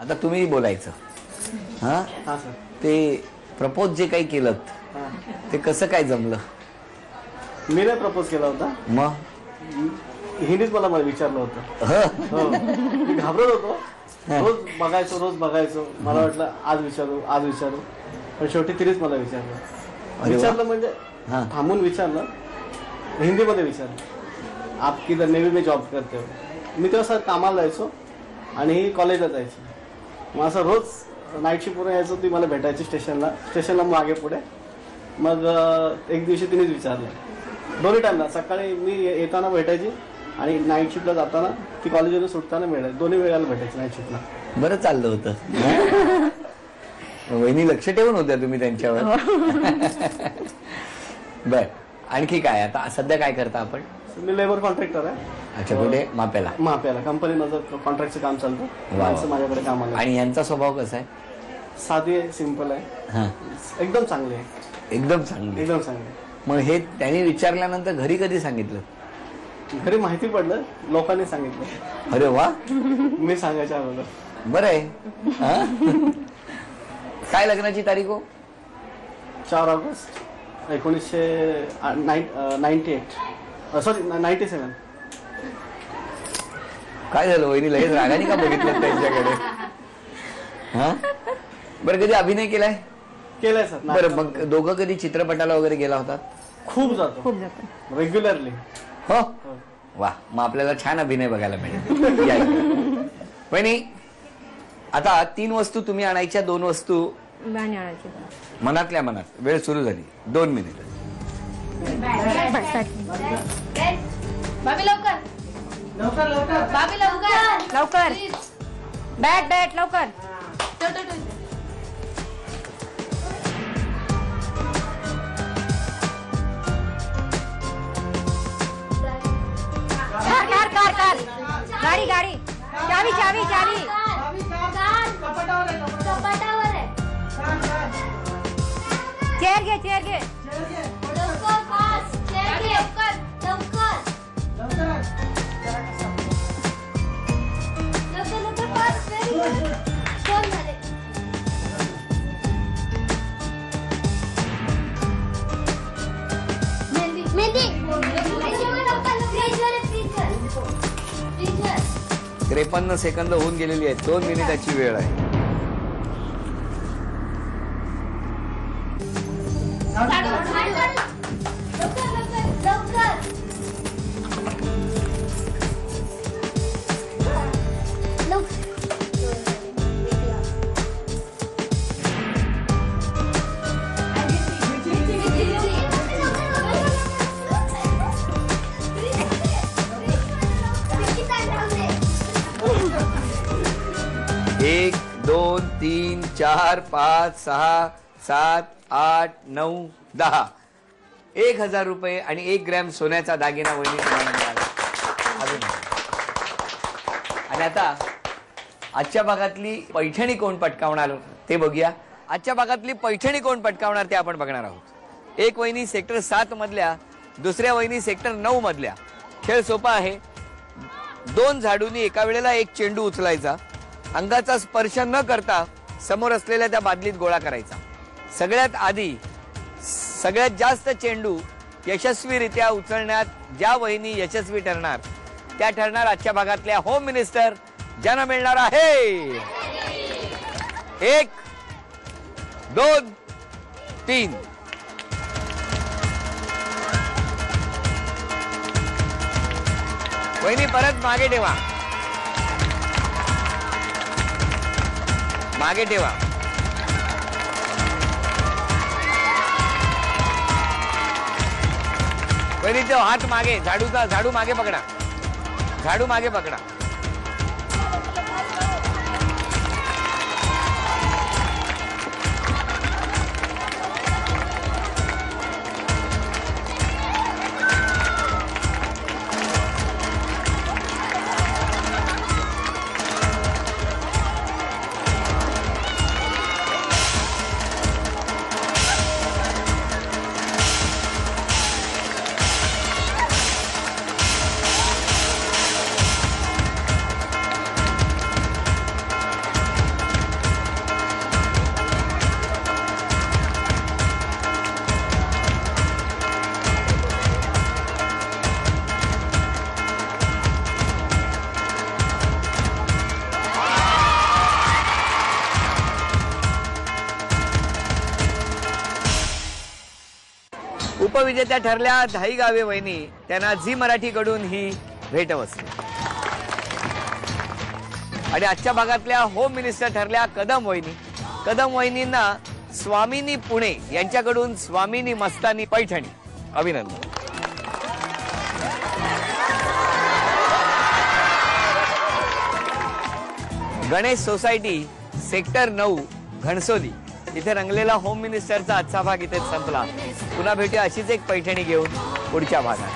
आता तुम्ही बोलायचं. हा हां सर. ते प्रपोज जे काही केलं ते कसं काय जमलं? मी नाही प्रपोज केला होता, मग हिनेच मला विचारलं होतं. हो. मी घाबरत होतो, रोज बघायचो. मला वाटलं आज विचारू पण शेवटी तिनेच मला विचारलं म्हणजे थांबून विचारलं, हिंदीमध्ये विचारलं, आप किधर नेव्ही में जॉब करते हो. मी तेव्हा सर कामाला जायचो आणि ही कॉलेजला जायची. मग असं रोज नाईट शिफ्ट पूर्ण यायचो, ती मला भेटायची स्टेशनला मागे पुढे. मग एक दिवशी तिनेच विचारलं, दोन्ही टाईमला, सकाळी मी येताना भेटायची आणि नाईट शिफ्टला जाताना ती कॉलेजवरून सुटताना भेटायची. दोन्ही वेळेला भेटायची नाईट शिफ्टला. बरं चाललं होतं. वहिनी लक्ष ठेवून होत्या तुम्ही त्यांच्यावर. बर, आणखी काय आता सध्या काय करता आपण? मी लेबर कॉन्ट्रॅक्टर आहे. अच्छा, कुठे? माप्याला कंपनी माझं कॉन्ट्रॅक्टचं काम चालतं. माणसं माझ्याकडे कामाला. आणि यांचा स्वभाव कसा आहे? साधी आहे, सिंपल आहे, एकदम चांगली आहे. एकदम चांगली. मग हे त्यांनी विचारल्यानंतर घरी कधी सांगितलं? घरी माहिती पडलं, लोकांनी सांगितलं. अरे वा. मी सांगायच्या अगोदर. बरं आहे. काय लग्नाची तारीख हो? 4 ऑगस्ट 1998. सॉरी 97. काय झालं वहिनी, लगेच रागाने का बघितलं त्यांच्याकडे? हा, बरं कधी अभिनय केलाय? केलाय सर. बरं, मग दोघं कधी चित्रपटाला वगैरे गेला होता? खूप जातो रेग्युलरली. हो, वा. मग आपल्याला छान अभिनय बघायला मिळेल. वहिनी, आता 3 वस्तू तुम्ही आणायच्या, 2 वस्तू मनातल्या मनात. वेळ सुरू झाली, 2 मिनिट. भाभी लवकर भाभी लवकर बॅट लवकर. कार गाडी चावी कपाटावर आहे. चेअर घे लवकर फास्ट. फोन झाले. मेहंदी 53 सेकंद होऊन गेलेली आहेत. 2 मिनिटाची वेळ आहे. एक 2 3 4 5 6 7 8 9 10. 1000 रुपये आणि 1 ग्रॅम सोन्याचा दागिना वहिनी तुम्हाला मिळाला. आणि आता आजच्या भागातली पैठणी कोण पटकावणार ते बघूया. आजच्या भागातली पैठणी कोण पटकावणार ते आपण बघणार आहोत. एक वहिनी सेक्टर 7 मधल्या, दुसऱ्या वहिनी सेक्टर 9 मधल्या. खेळ सोपा आहे. 2 झाडूंनी एका वेळेला 1 चेंडू उचलायचा. अंगाचा स्पर्श न करता समोर असलेल्या त्या बादलीत गोळा करायचा. सगळ्यात आधी सगळ्यात जास्त चेंडू यशस्वीरित्या उचलण्यात ज्या वहिनी यशस्वी ठरणार त्या ठरणार आजच्या भागातल्या होम मिनिस्टर, ज्यांना मिळणार आहे 1 2 3. वहिनी परत मागे ठेवा, मागे ठेवा. वहिनी तो हात मागे, झाडू मागे पकडा, झाडू मागे पकडा. उपविजेत्या ठरल्या धाई गावे वहिनी, त्यांना झी मराठीकडून ही भेटवस्तू. आणि आजच्या भागातल्या होम मिनिस्टर ठरल्या कदम वहिनी. कदम वहिनींना स्वामिनी पुणे यांच्याकडून स्वामिनी मस्तानी पैठणी. अभिनंदन. गणेश सोसायटी सेक्टर 9 घणसोली इथे रंगलेला होम मिनिस्टरचा आजचा भाग इथेच संपला. पुन्हा भेटूया अशीच एक पैठणी घेऊन पुढच्या भागात.